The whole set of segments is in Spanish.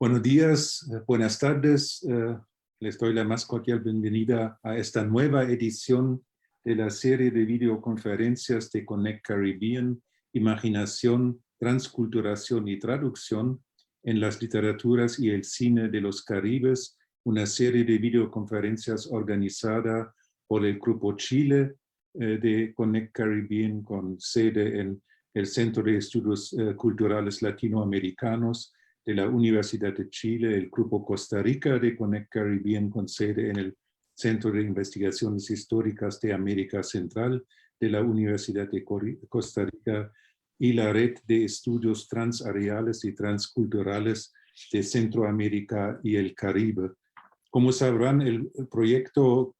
Buenos días, buenas tardes. Les doy la más cordial bienvenida a esta nueva edición de la serie de videoconferencias de Connect Caribbean, Imaginación, Transculturación y Traducción en las literaturas y el cine de los Caribes, una serie de videoconferencias organizada por el Grupo Chile de Connect Caribbean con sede en el Centro de Estudios Culturales Latinoamericanos de la Universidad de Chile, el Grupo Costa Rica de Connect Caribbean con sede en el Centro de Investigaciones Históricas de América Central de la Universidad de Costa Rica y la Red de Estudios Transareales y Transculturales de Centroamérica y el Caribe. Como sabrán, el proyecto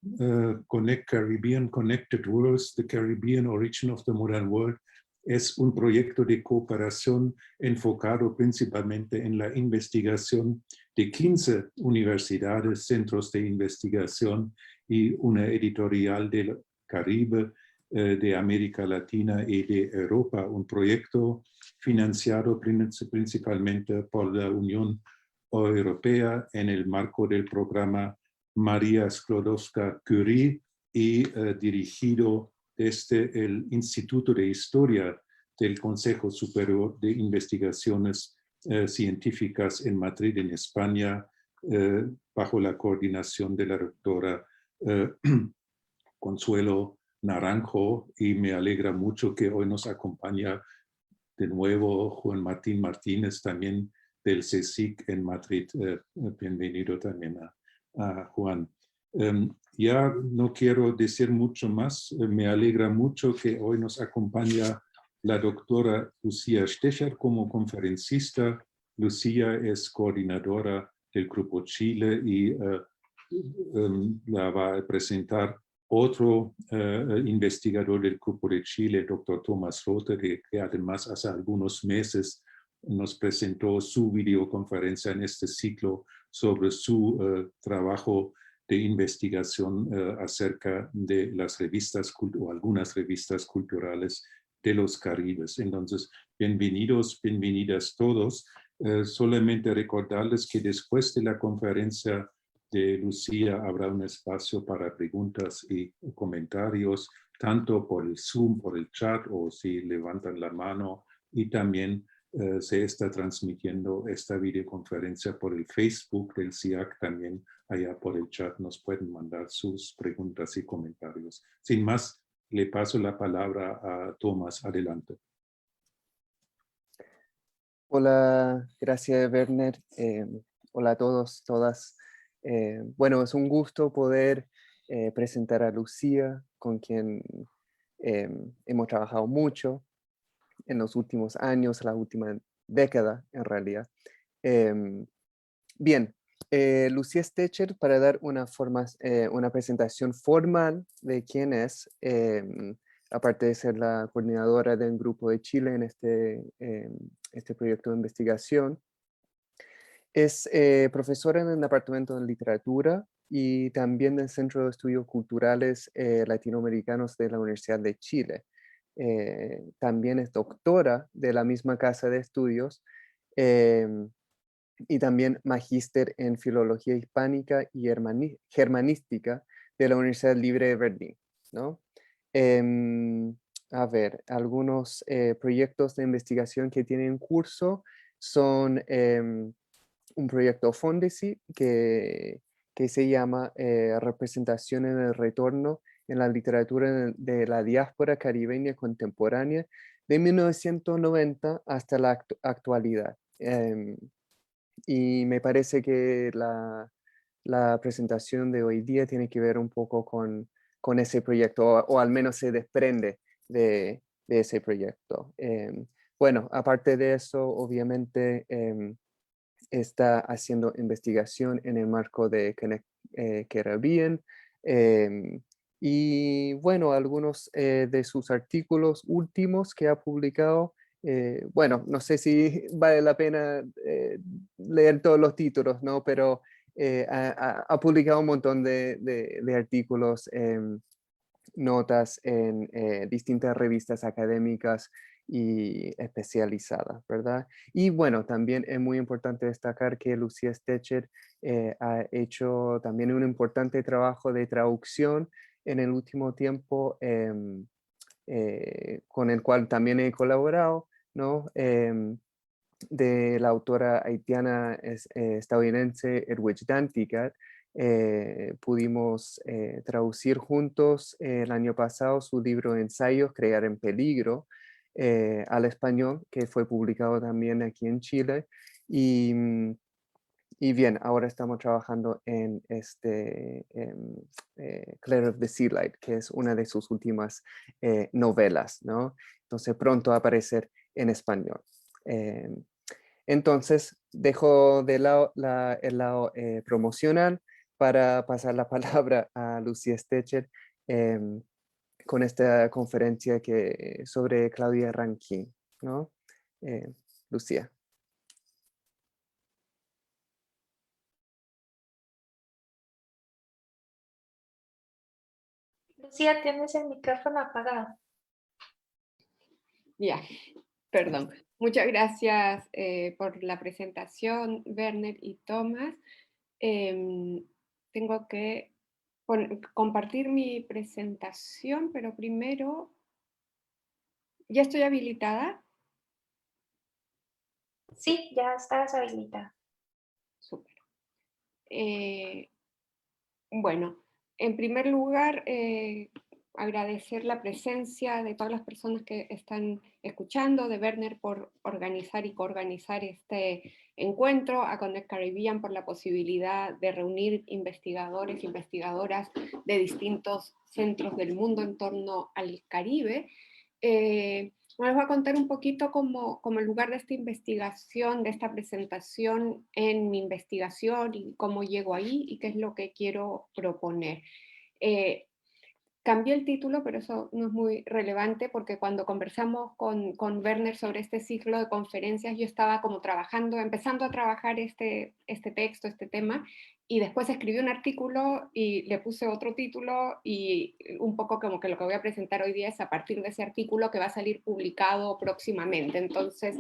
Connect Caribbean, Connected Worlds, The Caribbean Origin of the Modern World, es un proyecto de cooperación enfocado principalmente en la investigación de 15 universidades, centros de investigación y una editorial del Caribe, de América Latina y de Europa. Un proyecto financiado principalmente por la Unión Europea en el marco del programa María Sklodowska-Curie y dirigido desde el Instituto de Historia del Consejo Superior de Investigaciones Científicas en Madrid, en España, bajo la coordinación de la doctora Consuelo Naranjo, y me alegra mucho que hoy nos acompaña de nuevo Juan Martín Martínez, también del CSIC en Madrid. Bienvenido también a Juan. Ya no quiero decir mucho más. Me alegra mucho que hoy nos acompaña la doctora Lucía Stecher como conferencista. Lucía es coordinadora del Grupo Chile y la va a presentar otro investigador del Grupo de Chile, el doctor Thomas Rother, que además hace algunos meses nos presentó su videoconferencia en este ciclo sobre su trabajo de investigación acerca de las revistas o algunas revistas culturales de los Caribes. Entonces, bienvenidos, bienvenidas todos. Solamente recordarles que después de la conferencia de Lucía habrá un espacio para preguntas y comentarios, tanto por el Zoom, por el chat, o si levantan la mano, y también se está transmitiendo esta videoconferencia por el Facebook del CIAC. También allá por el chat nos pueden mandar sus preguntas y comentarios. Sin más, le paso la palabra a Tomás. Adelante. Hola, gracias Werner. Hola a todos, todas. Bueno, es un gusto poder presentar a Lucía, con quien hemos trabajado mucho en los últimos años, la última década en realidad. Bien, Lucía Stecher, para dar una presentación formal de quién es, aparte de ser la coordinadora del Grupo de Chile en este proyecto de investigación, es profesora en el Departamento de Literatura y también del Centro de Estudios Culturales Latinoamericanos de la Universidad de Chile. También es doctora de la misma casa de estudios y también magíster en Filología Hispánica y Germanística de la Universidad Libre de Berlín, ¿no? A ver, algunos proyectos de investigación que tienen en curso son un proyecto Fondesi que se llama Representación en el Retorno en la Literatura de la Diáspora Caribeña Contemporánea de 1990 hasta la actualidad. Y me parece que la presentación de hoy día tiene que ver un poco con ese proyecto, o al menos se desprende de ese proyecto. Bueno, aparte de eso, obviamente está haciendo investigación en el marco de Connect Caribbean. Y bueno, algunos de sus artículos últimos que ha publicado, bueno, no sé si vale la pena leer todos los títulos, ¿no? Pero ha publicado un montón de artículos, notas en distintas revistas académicas y especializada, ¿verdad? Y bueno, también es muy importante destacar que Lucía Stecher ha hecho también un importante trabajo de traducción en el último tiempo, con el cual también he colaborado, ¿no? De la autora haitiana estadounidense Edwidge Danticat. Pudimos traducir juntos el año pasado su libro de ensayos, Crear en Peligro, al español, que fue publicado también aquí en Chile. Y, y bien, ahora estamos trabajando en Clair of the Sea Light, que es una de sus últimas novelas, ¿no? Entonces pronto va a aparecer en español. Entonces, dejo de lado el lado promocional para pasar la palabra a Lucía Stecher em, con esta conferencia sobre Claudia Rankine, ¿no? Eh, Lucía. Lucía, tienes el micrófono apagado. Ya, perdón. Muchas gracias por la presentación, Werner y Thomas. Tengo que compartir mi presentación, pero primero, ¿ya estoy habilitada? Sí, ya estás habilitada. Súper. Bueno, en primer lugar, agradecer la presencia de todas las personas que están escuchando, de Werner por organizar y coorganizar este encuentro, a Connect Caribbean por la posibilidad de reunir investigadores e investigadoras de distintos centros del mundo en torno al Caribe. Les voy a contar un poquito como el lugar de esta investigación, de esta presentación en mi investigación y cómo llego ahí y qué es lo que quiero proponer. Cambié el título, pero eso no es muy relevante porque cuando conversamos con Werner sobre este ciclo de conferencias, yo estaba como empezando a trabajar este texto, este tema, y después escribí un artículo y le puse otro título y un poco como que lo que voy a presentar hoy día es a partir de ese artículo que va a salir publicado próximamente. Entonces,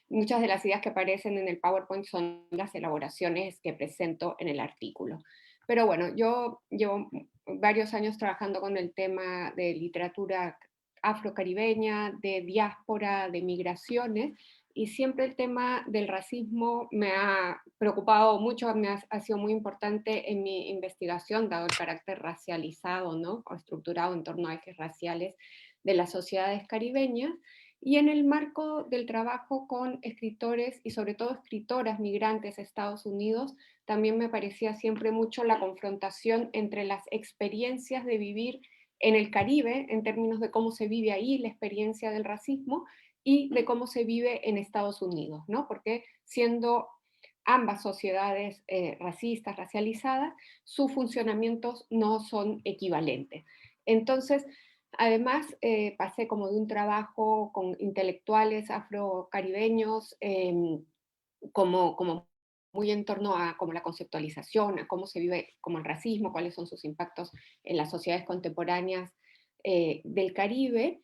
muchas de las ideas que aparecen en el PowerPoint son las elaboraciones que presento en el artículo. Pero bueno, yo llevo varios años trabajando con el tema de literatura afrocaribeña, de diáspora, de migraciones, y siempre el tema del racismo me ha preocupado mucho, ha sido muy importante en mi investigación, dado el carácter racializado, ¿no? O estructurado en torno a ejes raciales de las sociedades caribeñas, y en el marco del trabajo con escritores y sobre todo escritoras migrantes a Estados Unidos, también me parecía siempre mucho la confrontación entre las experiencias de vivir en el Caribe, en términos de cómo se vive ahí la experiencia del racismo, y de cómo se vive en Estados Unidos, ¿no? Porque siendo ambas sociedades racistas, racializadas, sus funcionamientos no son equivalentes. Entonces, además, pasé como de un trabajo con intelectuales afrocaribeños, como muy en torno a como la conceptualización, a cómo se vive como el racismo, cuáles son sus impactos en las sociedades contemporáneas del Caribe,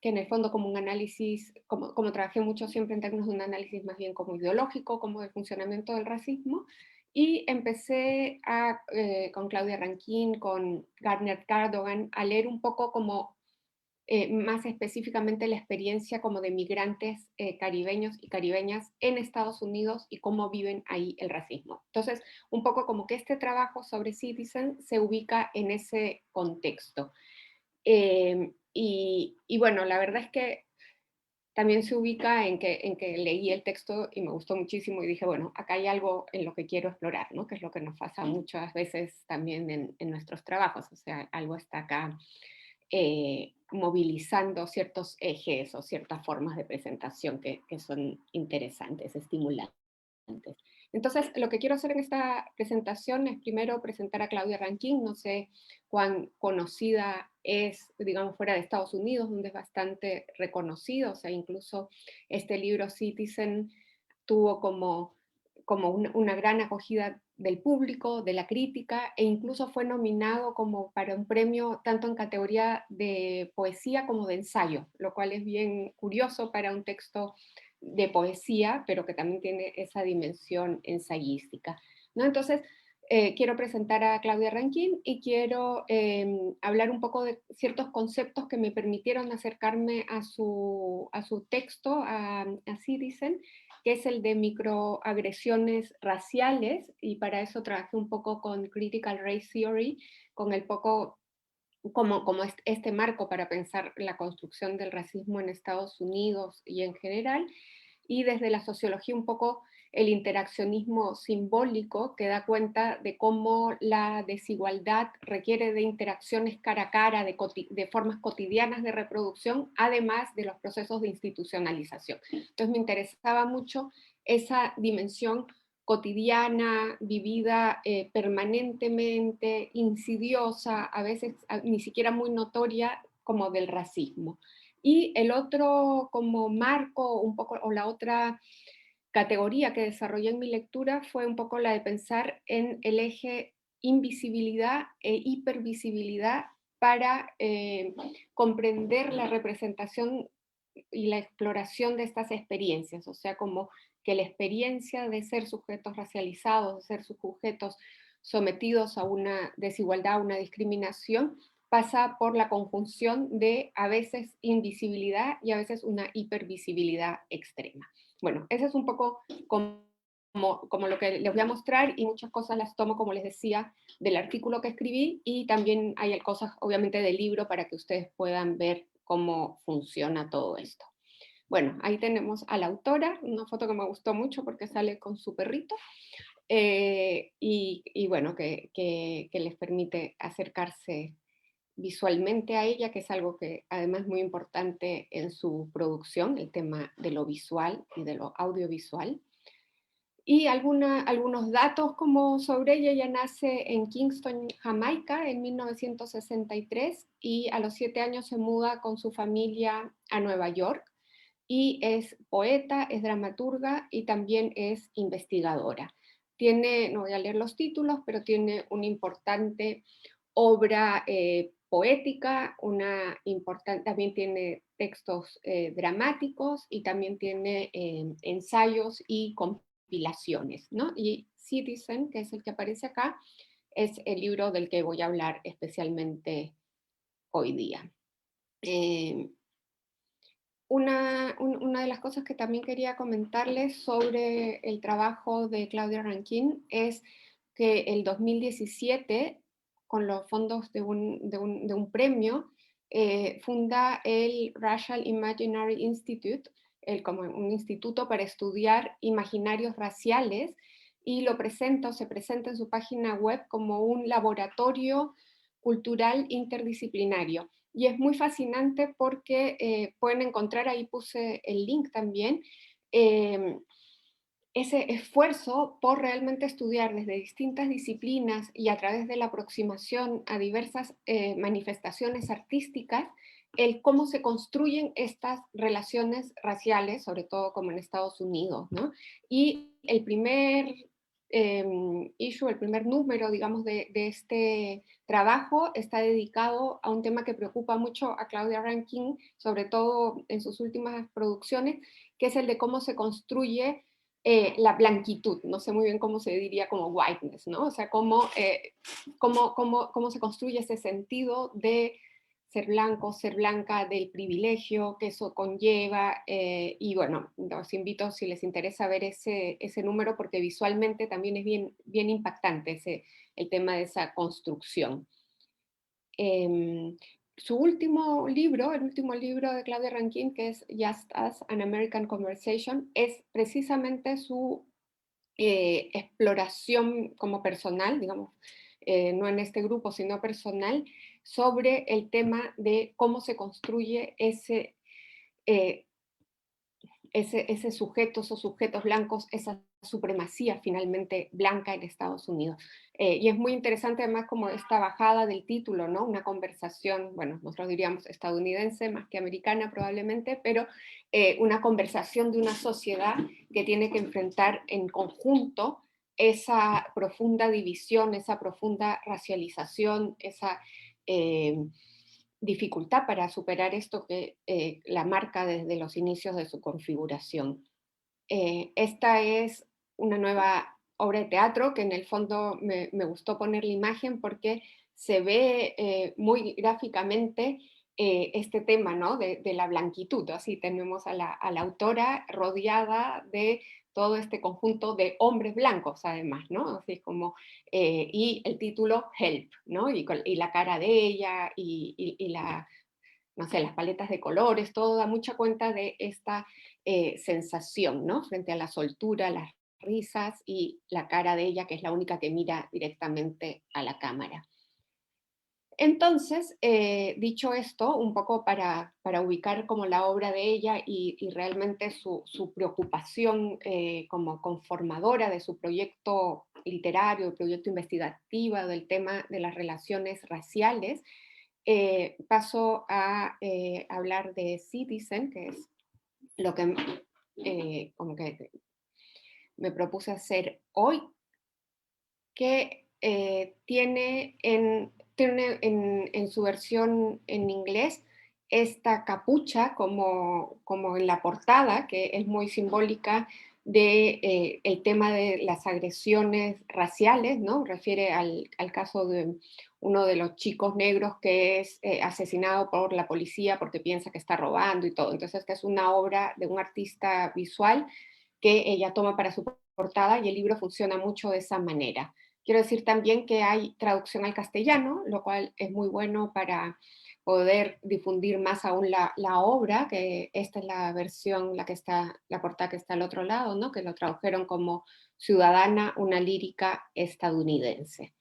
que en el fondo como un análisis, como trabajé mucho siempre en términos de un análisis más bien como ideológico, como del funcionamiento del racismo, y empecé con Claudia Rankine, con Gardner Cardogan, a leer un poco como más específicamente la experiencia como de migrantes caribeños y caribeñas en Estados Unidos y cómo viven ahí el racismo. Entonces, un poco como que este trabajo sobre Citizen se ubica en ese contexto. Y bueno, la verdad es que también se ubica en que leí el texto y me gustó muchísimo y dije, bueno, acá hay algo en lo que quiero explorar, ¿no? Que es lo que nos pasa muchas veces también en nuestros trabajos, o sea, algo está acá movilizando ciertos ejes o ciertas formas de presentación que son interesantes, estimulantes. Entonces, lo que quiero hacer en esta presentación es primero presentar a Claudia Rankine. No sé cuán conocida es, digamos, fuera de Estados Unidos, donde es bastante reconocido, o sea, incluso este libro Citizen tuvo como como una gran acogida del público, de la crítica, e incluso fue nominado como para un premio tanto en categoría de poesía como de ensayo, lo cual es bien curioso para un texto de poesía, pero que también tiene esa dimensión ensayística, ¿no? Entonces, quiero presentar a Claudia Rankine y quiero hablar un poco de ciertos conceptos que me permitieron acercarme a su texto, a Citizen, que es el de microagresiones raciales, y para eso trabajé un poco con Critical Race Theory, con el poco como este marco para pensar la construcción del racismo en Estados Unidos y en general, y desde la sociología un poco el interaccionismo simbólico, que da cuenta de cómo la desigualdad requiere de interacciones cara a cara, de formas cotidianas de reproducción, además de los procesos de institucionalización. Entonces me interesaba mucho esa dimensión cotidiana, vivida permanentemente, insidiosa, a veces ni siquiera muy notoria, como del racismo. Y el otro como marco, un poco, o la otra categoría que desarrollé en mi lectura fue un poco la de pensar en el eje invisibilidad e hipervisibilidad para comprender la representación y la exploración de estas experiencias, o sea, como que la experiencia de ser sujetos racializados, de ser sujetos sometidos a una desigualdad, a una discriminación, pasa por la conjunción de a veces invisibilidad y a veces una hipervisibilidad extrema. Bueno, ese es un poco como lo que les voy a mostrar, y muchas cosas las tomo, como les decía, del artículo que escribí, y también hay cosas obviamente del libro para que ustedes puedan ver cómo funciona todo esto. Bueno, ahí tenemos a la autora, una foto que me gustó mucho porque sale con su perrito, y bueno, que les permite acercarse visualmente a ella, que es algo que además es muy importante en su producción, el tema de lo visual y de lo audiovisual. Y algunos datos como sobre ella: ella nace en Kingston, Jamaica, en 1963, y a los 7 años se muda con su familia a Nueva York, y es poeta, es dramaturga y también es investigadora. No voy a leer los títulos, pero tiene una importante obra poética, también tiene textos dramáticos, y también tiene ensayos y compilaciones, ¿no? Y Citizen, que es el que aparece acá, es el libro del que voy a hablar especialmente hoy día. Una de las cosas que también quería comentarles sobre el trabajo de Claudia Rankine es que el 2017, con los fondos de un premio, funda el Racial Imaginary Institute, como un instituto para estudiar imaginarios raciales, y se presenta en su página web como un laboratorio cultural interdisciplinario. Y es muy fascinante porque pueden encontrar, ahí puse el link también, ese esfuerzo por realmente estudiar desde distintas disciplinas y a través de la aproximación a diversas manifestaciones artísticas, el cómo se construyen estas relaciones raciales, sobre todo como en Estados Unidos, ¿no? Y el primer el primer número, digamos, de este trabajo está dedicado a un tema que preocupa mucho a Claudia Rankine, sobre todo en sus últimas producciones, que es el de cómo se construye la blanquitud. No sé muy bien cómo se diría como whiteness, ¿no? O sea, cómo se construye ese sentido de ser blanco, ser blanca, del privilegio que eso conlleva, y bueno, los invito, si les interesa, ver ese número, porque visualmente también es bien impactante el tema de esa construcción. Su último libro, el último libro de Claudia Rankine, que es Just Us, An American Conversation, es precisamente su exploración como personal, digamos, no en este grupo, sino personal, sobre el tema de cómo se construye ese sujeto, esos sujetos blancos, esa supremacía finalmente blanca en Estados Unidos. Y es muy interesante además como esta bajada del título, ¿no? Una conversación, bueno, nosotros diríamos estadounidense más que americana probablemente, pero una conversación de una sociedad que tiene que enfrentar en conjunto esa profunda división, esa profunda racialización, esa dificultad para superar esto que la marca desde los inicios de su configuración. Esta es una nueva obra de teatro que en el fondo me gustó poner la imagen porque se ve muy gráficamente este tema, ¿no? De la blanquitud. Así tenemos a la autora rodeada de todo este conjunto de hombres blancos, además, ¿no? Así como, y el título Help, ¿no? Y la cara de ella y la, no sé, las paletas de colores, todo da mucha cuenta de esta sensación, ¿no? Frente a la soltura, las risas y la cara de ella, que es la única que mira directamente a la cámara. Entonces, dicho esto, un poco para ubicar como la obra de ella y realmente su preocupación como conformadora de su proyecto literario, el proyecto investigativo del tema de las relaciones raciales, paso a hablar de Citizen, que es lo que como que me propuse hacer hoy, que tiene en su versión en inglés esta capucha como en la portada, que es muy simbólica de el tema de las agresiones raciales, ¿no? Refiere al caso de uno de los chicos negros que es asesinado por la policía porque piensa que está robando y todo. Entonces, esta es una obra de un artista visual que ella toma para su portada y el libro funciona mucho de esa manera. Quiero decir también que hay traducción al castellano, lo cual es muy bueno para poder difundir más aún la obra, que esta es la versión, la portada que está al otro lado, ¿no? Que lo tradujeron como Ciudadana, una lírica estadounidense.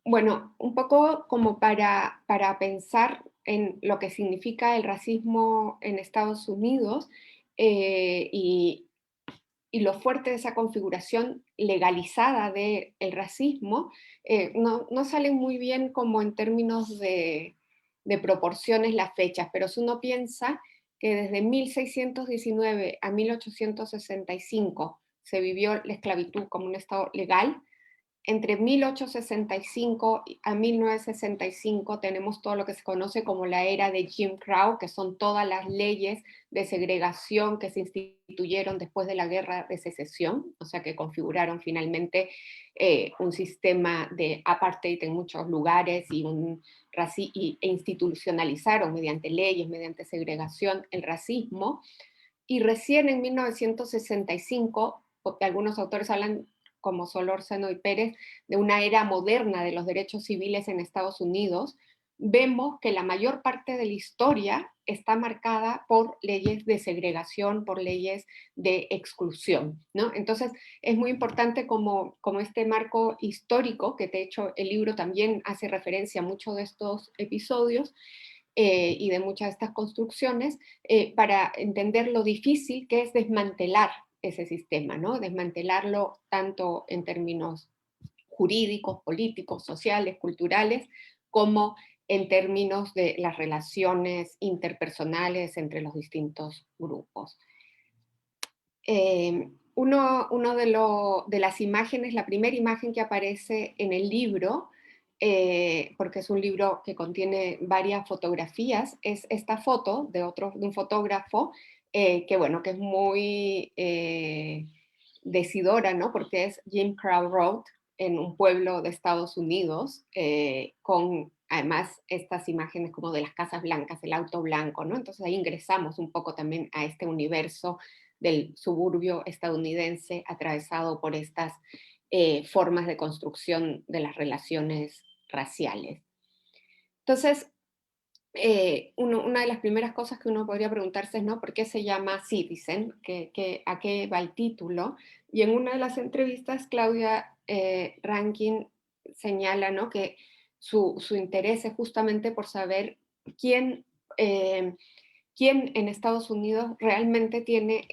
Bueno, un poco como para pensar en lo que significa el racismo en Estados Unidos y lo fuerte de esa configuración legalizada del racismo, no salen muy bien como en términos de proporciones las fechas, pero si uno piensa que desde 1619 a 1865 se vivió la esclavitud como un estado legal, entre 1865 a 1965 tenemos todo lo que se conoce como la era de Jim Crow, que son todas las leyes de segregación que se instituyeron después de la Guerra de Secesión, o sea que configuraron finalmente un sistema de apartheid en muchos lugares e institucionalizaron mediante leyes, mediante segregación, el racismo. Y recién en 1965, porque algunos autores hablan como Solórzano y Pérez, de una era moderna de los derechos civiles en Estados Unidos, vemos que la mayor parte de la historia está marcada por leyes de segregación, por leyes de exclusión, ¿no? Entonces, es muy importante como este marco histórico, que de hecho el libro también hace referencia a muchos de estos episodios, y de muchas de estas construcciones, para entender lo difícil que es desmantelar ese sistema, ¿no? Desmantelarlo tanto en términos jurídicos, políticos, sociales, culturales, como en términos de las relaciones interpersonales entre los distintos grupos. Uno de las imágenes, la primera imagen que aparece en el libro, porque es un libro que contiene varias fotografías, es esta foto de un fotógrafo que, bueno, que es muy decidora, ¿no? Porque es Jim Crow Road en un pueblo de Estados Unidos, con además estas imágenes como de las casas blancas, el auto blanco, ¿no? Entonces ahí ingresamos un poco también a este universo del suburbio estadounidense atravesado por estas formas de construcción de las relaciones raciales. Entonces, una de las primeras cosas que uno podría preguntarse es, ¿no? ¿Por qué se llama Citizen? ¿A qué va el título? Y en una de las entrevistas, Claudia Rankine señala, ¿no? Que su interés es justamente por saber quién quién en Estados Unidos realmente tiene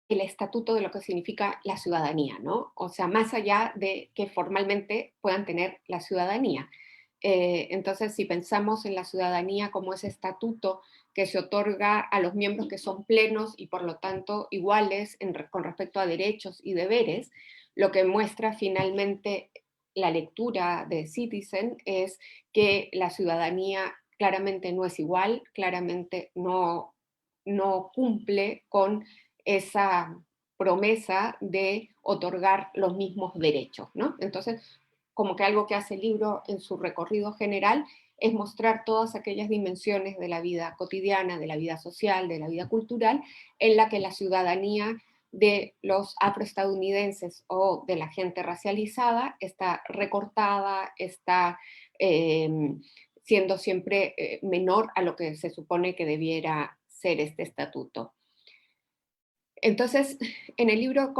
el estatuto de lo que significa la ciudadanía, ¿no? O sea, más allá de que formalmente puedan tener la ciudadanía. Entonces, si pensamos en la ciudadanía como ese estatuto que se otorga a los miembros que son plenos y por lo tanto iguales con respecto a derechos y deberes, lo que muestra finalmente la lectura de Citizen es que la ciudadanía claramente no es igual, claramente no cumple con esa promesa de otorgar los mismos derechos, ¿no? Entonces, como que algo que hace el libro en su recorrido general es mostrar todas aquellas dimensiones de la vida cotidiana, de la vida social, de la vida cultural, en la que la ciudadanía de los afroestadounidenses o de la gente racializada está recortada, está siendo siempre menor a lo que se supone que debiera ser este estatuto. Entonces, en el libro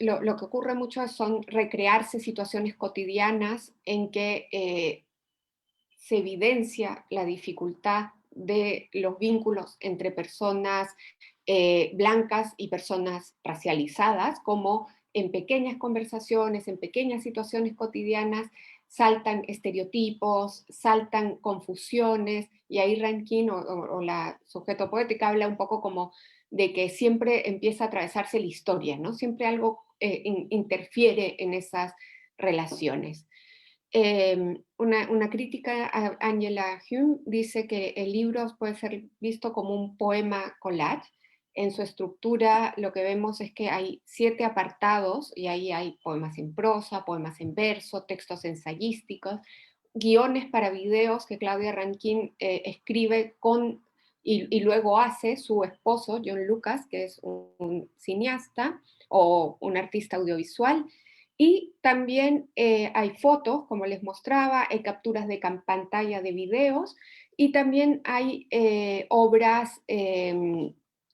lo que ocurre mucho son recrearse situaciones cotidianas en que se evidencia la dificultad de los vínculos entre personas blancas y personas racializadas, como en pequeñas conversaciones, en pequeñas situaciones cotidianas, saltan estereotipos, saltan confusiones, y ahí Rankin o la sujeto poética habla un poco como de que siempre empieza a atravesarse la historia, ¿no? Siempre algo interfiere en esas relaciones. Una crítica a Angela Hume dice que el libro puede ser visto como un poema collage. En su estructura lo que vemos es que hay 7 apartados y ahí hay poemas en prosa, poemas en verso, textos ensayísticos, guiones para videos que Claudia Rankine escribe y luego hace su esposo, John Lucas, que es un cineasta o un artista audiovisual. Y también hay fotos, como les mostraba, hay capturas de pantalla de videos y también hay obras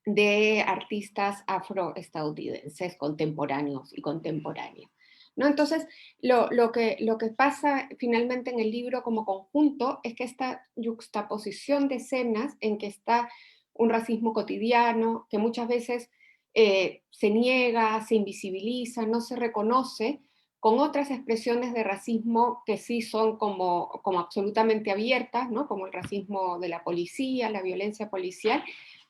de artistas afroestadounidenses contemporáneos y contemporáneas, ¿no? Entonces, lo que pasa finalmente en el libro como conjunto es que esta yuxtaposición de escenas en que está un racismo cotidiano, que muchas veces se niega, se invisibiliza, no se reconoce, con otras expresiones de racismo que sí son como absolutamente abiertas, ¿no? Como el racismo de la policía, la violencia policial.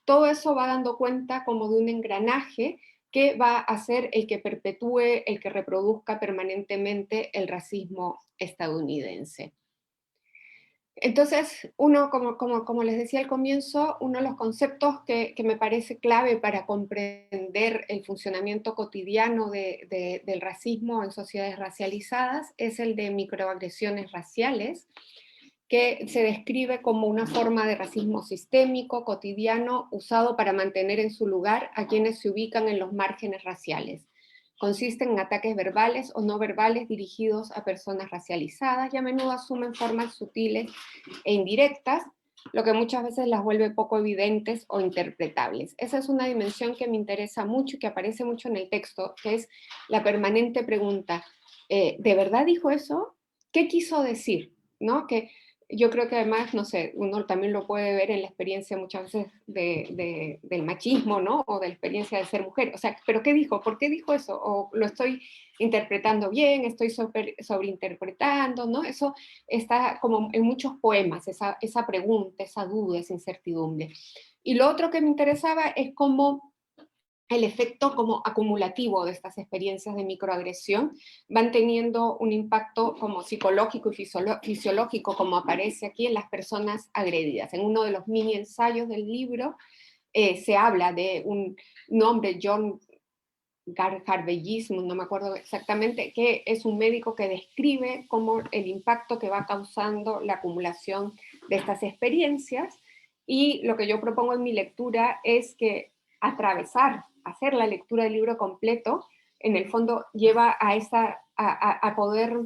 Todo eso va dando cuenta como de un engranaje que va a ser el que perpetúe, el que reproduzca permanentemente el racismo estadounidense. Entonces, uno, como les decía al comienzo, uno de los conceptos que me parece clave para comprender el funcionamiento cotidiano del racismo en sociedades racializadas es el de microagresiones raciales, que se describe como una forma de racismo sistémico, cotidiano, usado para mantener en su lugar a quienes se ubican en los márgenes raciales. Consisten en ataques verbales o no verbales dirigidos a personas racializadas y a menudo asumen formas sutiles e indirectas, lo que muchas veces las vuelve poco evidentes o interpretables. Esa es una dimensión que me interesa mucho y que aparece mucho en el texto, que es la permanente pregunta, ¿de verdad dijo eso? ¿Qué quiso decir? ¿No? Que yo creo que además, no sé, uno también lo puede ver en la experiencia muchas veces del machismo, ¿no? O de la experiencia de ser mujer. O sea, ¿pero qué dijo? ¿Por qué dijo eso? ¿O lo estoy interpretando bien? ¿Estoy sobreinterpretando? ¿No? Eso está como en muchos poemas, esa pregunta, esa duda, esa incertidumbre. Y lo otro que me interesaba es cómo el efecto como acumulativo de estas experiencias de microagresión van teniendo un impacto como psicológico y fisiológico, como aparece aquí en las personas agredidas. En uno de los mini ensayos del libro se habla de un hombre, John Harveyismo, no me acuerdo exactamente, que es un médico que describe cómo el impacto que va causando la acumulación de estas experiencias, y lo que yo propongo en mi lectura es que hacer la lectura del libro completo, en el fondo lleva a poder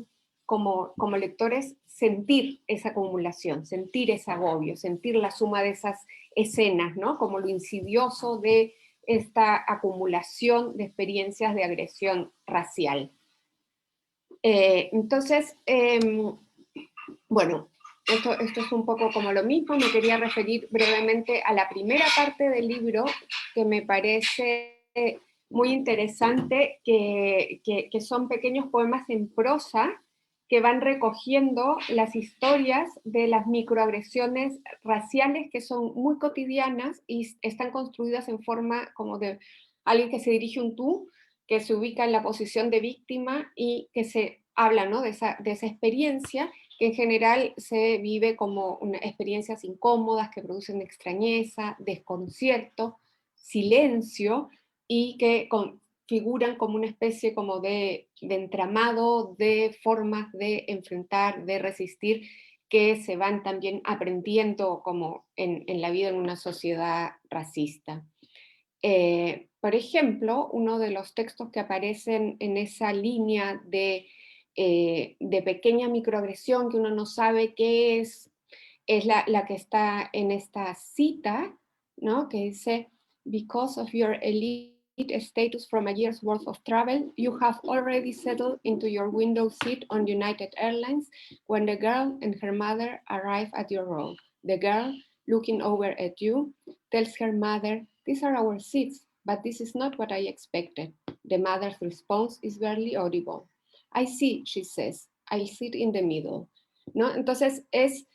como lectores sentir esa acumulación, sentir ese agobio, sentir la suma de esas escenas, ¿no? Como lo insidioso de esta acumulación de experiencias de agresión racial. Entonces, bueno, esto es un poco como lo mismo. Me quería referir brevemente a la primera parte del libro, que me parece muy interesante, que son pequeños poemas en prosa que van recogiendo las historias de las microagresiones raciales que son muy cotidianas y están construidas en forma como de alguien que se dirige un tú, que se ubica en la posición de víctima y que se habla, ¿no?, de esa experiencia, que en general se vive como experiencias incómodas que producen extrañeza, desconcierto, silencio, y que figuran como una especie como de entramado de formas de enfrentar, de resistir, que se van también aprendiendo como en la vida en una sociedad racista. Por ejemplo, uno de los textos que aparecen en esa línea de pequeña microagresión que uno no sabe qué es la que está en esta cita, ¿no?, que dice: "Because of your elite status from a year's worth of travel, you have already settled into your window seat on United Airlines when the girl and her mother arrive at your row. The girl, looking over at you, tells her mother, 'These are our seats, but this is not what I expected.' The mother's response is barely audible. 'I see,' she says, 'I'll sit in the middle.'" ¿No? Entonces es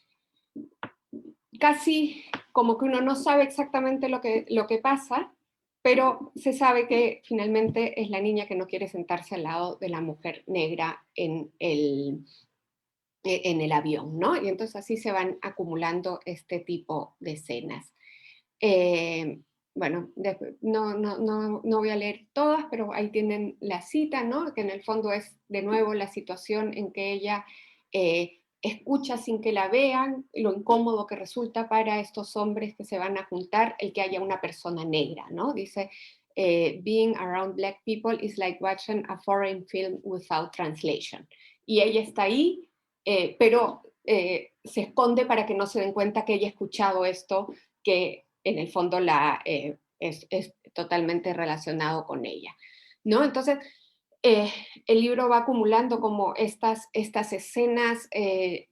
casi como que uno no sabe exactamente lo que pasa, pero se sabe que finalmente es la niña que no quiere sentarse al lado de la mujer negra en el avión, ¿no? Y entonces así se van acumulando este tipo de escenas. Bueno, no voy a leer todas, pero ahí tienen la cita, ¿no?, que en el fondo es de nuevo la situación en que ella escucha sin que la vean, lo incómodo que resulta para estos hombres que se van a juntar el que haya una persona negra, ¿no? Dice, "Being around black people is like watching a foreign film without translation." Y ella está ahí, pero se esconde para que no se den cuenta que ella ha escuchado esto, que en el fondo es totalmente relacionado con ella, ¿no? Entonces, el libro va acumulando como estas escenas de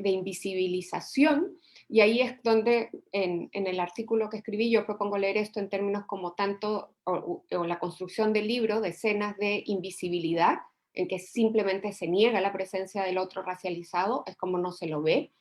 invisibilización, y ahí es donde en el artículo que escribí yo propongo leer esto en términos como tanto, o la construcción del libro, de escenas de invisibilidad, en que simplemente se niega la presencia del otro racializado, es como no se lo ve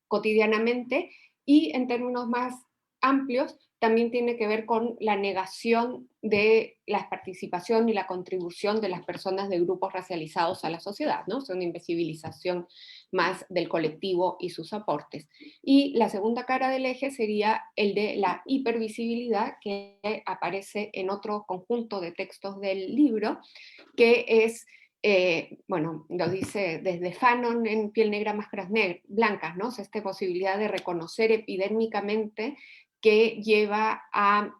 cotidianamente, y en términos más amplios también tiene que ver con la negación de la participación y la contribución de las personas de grupos racializados a la sociedad, ¿no? Es una invisibilización más del colectivo y sus aportes. Y la segunda cara del eje sería el de la hipervisibilidad, que aparece en otro conjunto de textos del libro, que es, bueno, lo dice desde Fanon en Piel Negra, Máscaras Blancas, ¿no? O sea, esta posibilidad de reconocer epidérmicamente que lleva a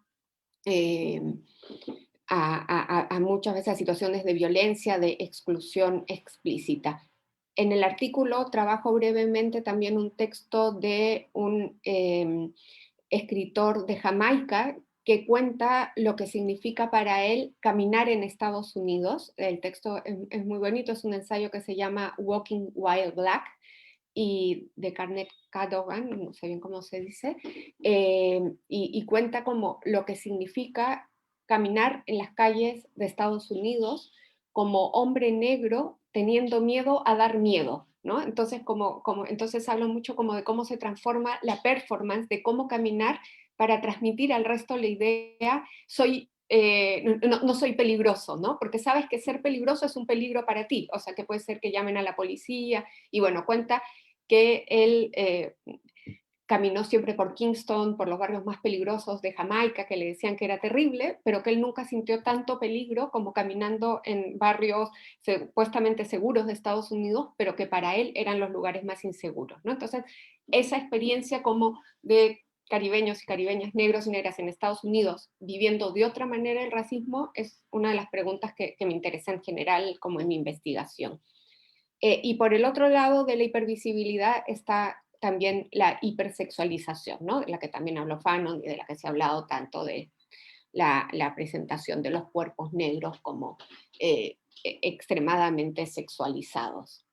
muchas veces a situaciones de violencia, de exclusión explícita. En el artículo trabajo brevemente también un texto de un escritor de Jamaica que cuenta lo que significa para él caminar en Estados Unidos. El texto es muy bonito, es un ensayo que se llama Walking While Black, y de Carnet Cadogan, no sé bien cómo se dice, y cuenta como lo que significa caminar en las calles de Estados Unidos como hombre negro teniendo miedo a dar miedo, ¿no? Entonces, entonces hablo mucho como de cómo se transforma la performance, de cómo caminar para transmitir al resto la idea, no soy peligroso, ¿no? Porque sabes que ser peligroso es un peligro para ti, o sea, que puede ser que llamen a la policía, y bueno, cuenta que él caminó siempre por Kingston, por los barrios más peligrosos de Jamaica, que le decían que era terrible, pero que él nunca sintió tanto peligro como caminando en barrios supuestamente seguros de Estados Unidos, pero que para él eran los lugares más inseguros, ¿no? Entonces, esa experiencia como de caribeños y caribeñas, negros y negras en Estados Unidos, viviendo de otra manera el racismo, es una de las preguntas que me interesa en general como en mi investigación. Y por el otro lado de la hipervisibilidad está también la hipersexualización, ¿no?, de la que también habló Fanon y de la que se ha hablado tanto, de la presentación de los cuerpos negros como extremadamente sexualizados.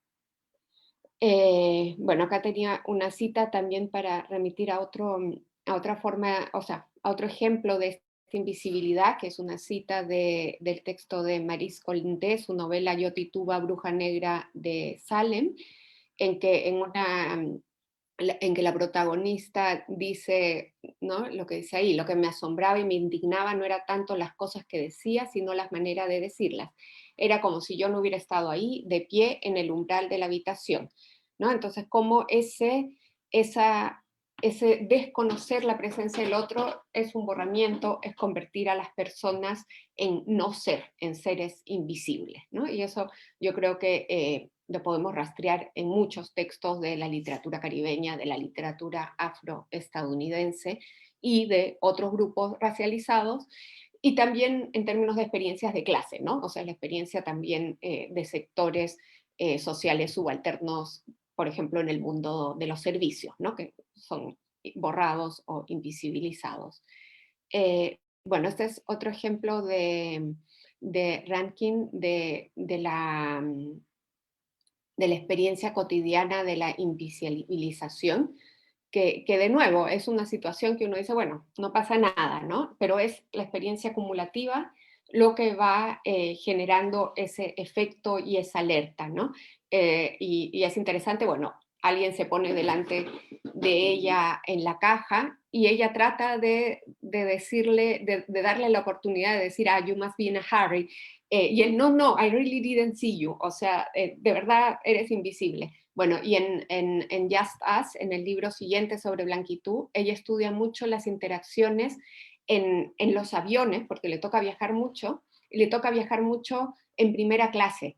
Bueno, acá tenía una cita también para remitir a otra forma, o sea, a otro ejemplo de esta invisibilidad, que es una cita del texto de Maryse Condé, su novela Yo Tituba, Bruja Negra de Salem, en que en que la protagonista dice, ¿no? Lo que dice ahí, lo que me asombraba y me indignaba no era tanto las cosas que decía, sino las maneras de decirlas. Era como si yo no hubiera estado ahí, de pie, en el umbral de la habitación, ¿no? Entonces, como ese desconocer la presencia del otro es un borramiento, es convertir a las personas en no ser, en seres invisibles, ¿no? Y eso yo creo que lo podemos rastrear en muchos textos de la literatura caribeña, de la literatura afroestadounidense y de otros grupos racializados, y también en términos de experiencias de clase, ¿no? O sea, la experiencia también de sectores sociales subalternos, por ejemplo, en el mundo de los servicios, ¿no? Que son borrados o invisibilizados. Bueno, este es otro ejemplo de Rankin de la experiencia cotidiana de la invisibilización, que de nuevo es una situación que uno dice, bueno, no pasa nada, ¿no? Pero es la experiencia acumulativa lo que va generando ese efecto y esa alerta, ¿no? Y es interesante, bueno, alguien se pone delante de ella en la caja y ella trata de decirle, de darle la oportunidad de decir, you must be in a hurry. Y él, no, I really didn't see you. O sea, de verdad eres invisible. Bueno, y en Just Us, en el libro siguiente sobre Blanquitud, ella estudia mucho las interacciones en los aviones, porque le toca viajar mucho, y le toca viajar mucho en primera clase.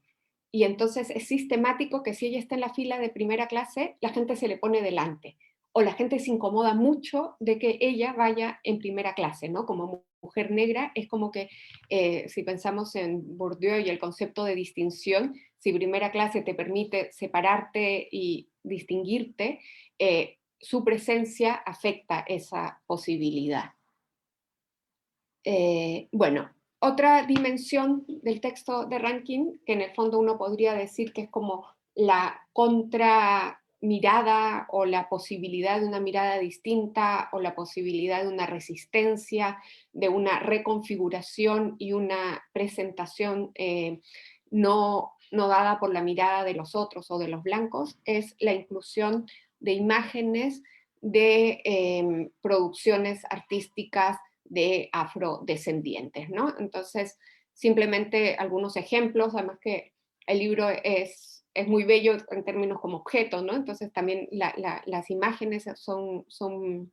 Y entonces es sistemático que si ella está en la fila de primera clase, la gente se le pone delante. O la gente se incomoda mucho de que ella vaya en primera clase, ¿no? Como mujer negra, es como que si pensamos en Bourdieu y el concepto de distinción, si primera clase te permite separarte y distinguirte, su presencia afecta esa posibilidad. Bueno, otra dimensión del texto de Rankin, que en el fondo uno podría decir que es como la contramirada o la posibilidad de una mirada distinta o la posibilidad de una resistencia, de una reconfiguración y una presentación no dada por la mirada de los otros o de los blancos, es la inclusión de imágenes de producciones artísticas de afrodescendientes, ¿no? Entonces, simplemente algunos ejemplos, además que el libro es muy bello en términos como objeto, ¿no? Entonces también las imágenes son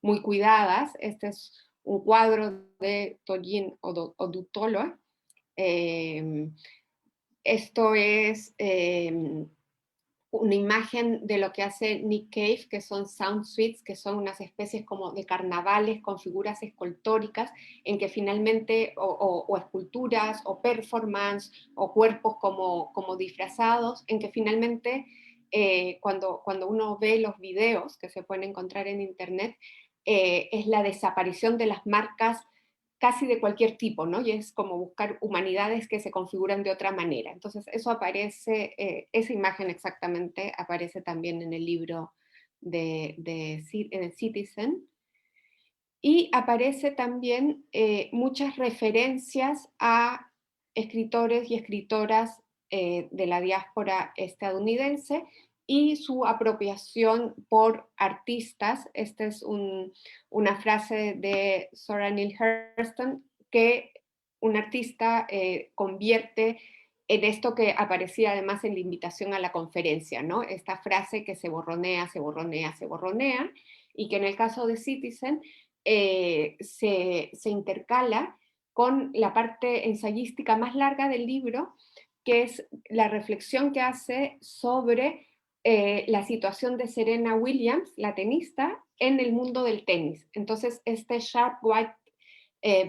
muy cuidadas. Este es un cuadro de Toyin Odutolo. Esto es una imagen de lo que hace Nick Cave, que son sound suites, que son unas especies como de carnavales con figuras escultóricas, en que finalmente, o esculturas, o performance, o cuerpos como disfrazados, en que finalmente cuando uno ve los videos que se pueden encontrar en internet, es la desaparición de las marcas casi de cualquier tipo, ¿no? Y es como buscar humanidades que se configuran de otra manera. Entonces, eso aparece, esa imagen exactamente aparece también en el libro de Citizen. Y aparece también muchas referencias a escritores y escritoras de la diáspora estadounidense y su apropiación por artistas. Esta es una frase de Zora Neale Hurston que un artista convierte en esto que aparecía además en la invitación a la conferencia, ¿no? Esta frase que se borronea, se borronea, se borronea, y que en el caso de Citizen se intercala con la parte ensayística más larga del libro, que es la reflexión que hace sobre la situación de Serena Williams, la tenista, en el mundo del tenis. Entonces, este sharp white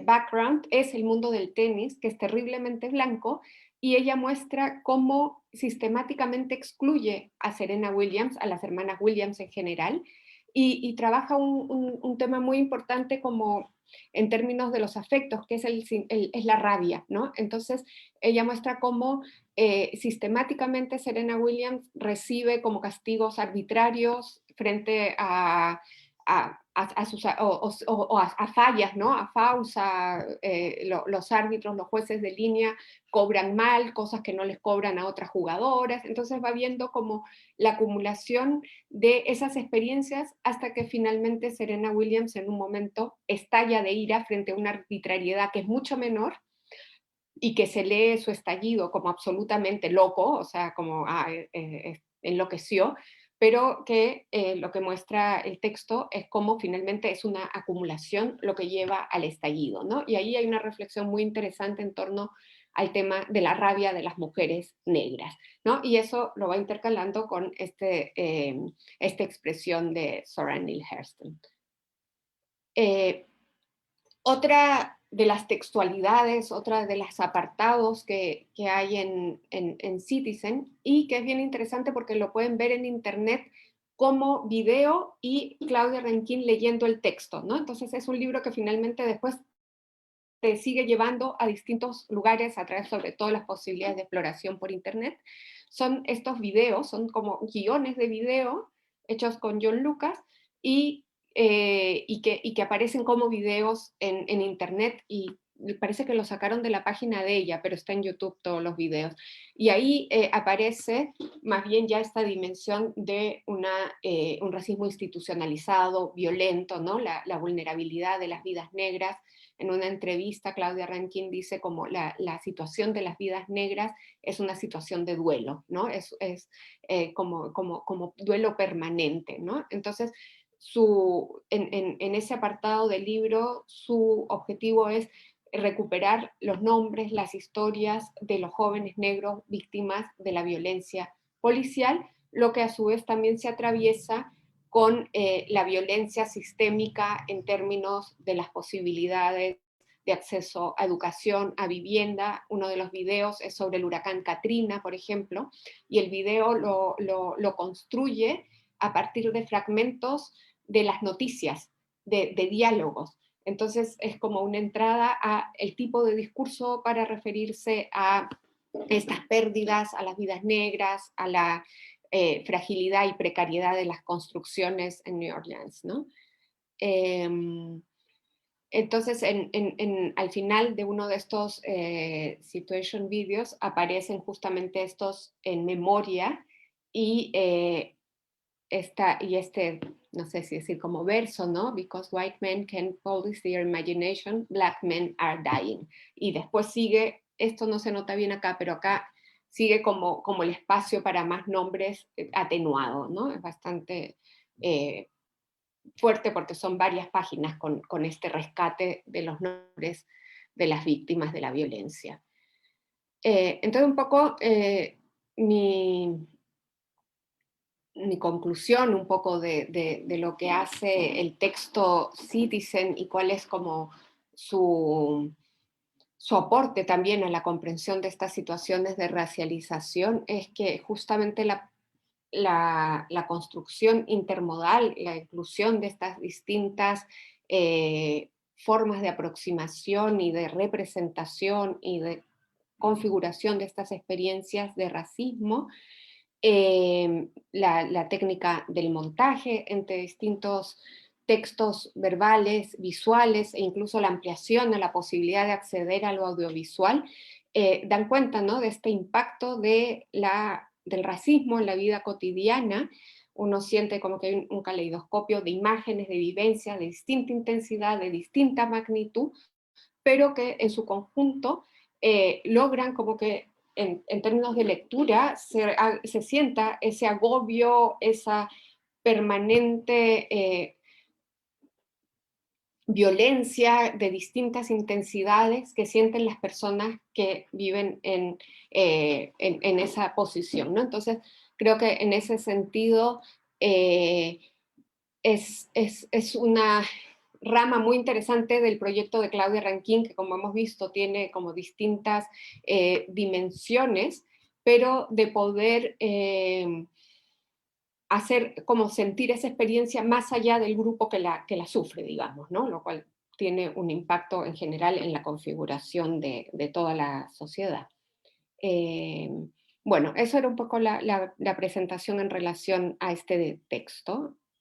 background es el mundo del tenis, que es terriblemente blanco, y ella muestra cómo sistemáticamente excluye a Serena Williams, a las hermanas Williams en general, y trabaja un tema muy importante como en términos de los afectos, que es la rabia, ¿no? Entonces, ella muestra cómo sistemáticamente Serena Williams recibe como castigos arbitrarios frente a fallas, ¿no? A fouls, los árbitros, los jueces de línea cobran mal, cosas que no les cobran a otras jugadoras. Entonces va viendo como la acumulación de esas experiencias hasta que finalmente Serena Williams en un momento estalla de ira frente a una arbitrariedad que es mucho menor y que se lee su estallido como absolutamente loco, o sea, como enloqueció, pero que lo que muestra el texto es cómo finalmente es una acumulación lo que lleva al estallido, ¿no? Y ahí hay una reflexión muy interesante en torno al tema de la rabia de las mujeres negras, ¿no? Y eso lo va intercalando con esta expresión de Zora Neale Hurston. Otra de las textualidades, otra de los apartados que hay en Citizen, y que es bien interesante porque lo pueden ver en internet como video y Claudia Rankine leyendo el texto, ¿no? Entonces es un libro que finalmente después te sigue llevando a distintos lugares a través sobre todo las posibilidades de exploración por internet. Son estos videos, son como guiones de video hechos con John Lucas y que aparecen como videos en internet, y me parece que lo sacaron de la página de ella, pero está en YouTube todos los videos. Y ahí aparece más bien ya esta dimensión de un racismo institucionalizado, violento, ¿no? La vulnerabilidad de las vidas negras. En una entrevista, Claudia Rankine dice como la situación de las vidas negras es una situación de duelo, ¿no? Es como duelo permanente, ¿no? Entonces, en ese apartado del libro, su objetivo es recuperar los nombres, las historias de los jóvenes negros víctimas de la violencia policial, lo que a su vez también se atraviesa con la violencia sistémica en términos de las posibilidades de acceso a educación, a vivienda. Uno de los videos es sobre el huracán Katrina, por ejemplo, y el video lo construye a partir de fragmentos de las noticias, de diálogos. Entonces es como una entrada a el tipo de discurso para referirse a estas pérdidas, a las vidas negras, a la fragilidad y precariedad de las construcciones en New Orleans, ¿no? Entonces, al final de uno de estos situation videos aparecen justamente estos en memoria y no sé si decir como verso, ¿no? Because white men can police their imagination, black men are dying. Y después sigue, esto no se nota bien acá, pero acá sigue como el espacio para más nombres atenuado, ¿no? Es bastante fuerte porque son varias páginas con este rescate de los nombres de las víctimas de la violencia. Entonces un poco mi conclusión un poco de lo que hace el texto Citizen y cuál es como su aporte también a la comprensión de estas situaciones de racialización es que justamente la construcción intermodal, la inclusión de estas distintas formas de aproximación y de representación y de configuración de estas experiencias de racismo, la técnica del montaje entre distintos textos verbales, visuales e incluso la ampliación de la posibilidad de acceder a lo audiovisual, dan cuenta, ¿no?, de este impacto del racismo en la vida cotidiana. Uno siente como que hay un caleidoscopio de imágenes, de vivencias, de distinta intensidad, de distinta magnitud, pero que en su conjunto logran como que en términos de lectura se sienta ese agobio, esa permanente violencia de distintas intensidades que sienten las personas que viven en esa posición, ¿no? Entonces, creo que en ese sentido es una rama muy interesante del proyecto de Claudia Rankine, que como hemos visto tiene como distintas dimensiones, pero de poder hacer como sentir esa experiencia más allá del grupo que la sufre, digamos, ¿no? Lo cual tiene un impacto en general en la configuración de toda la sociedad. Bueno, eso era un poco la presentación en relación a este texto.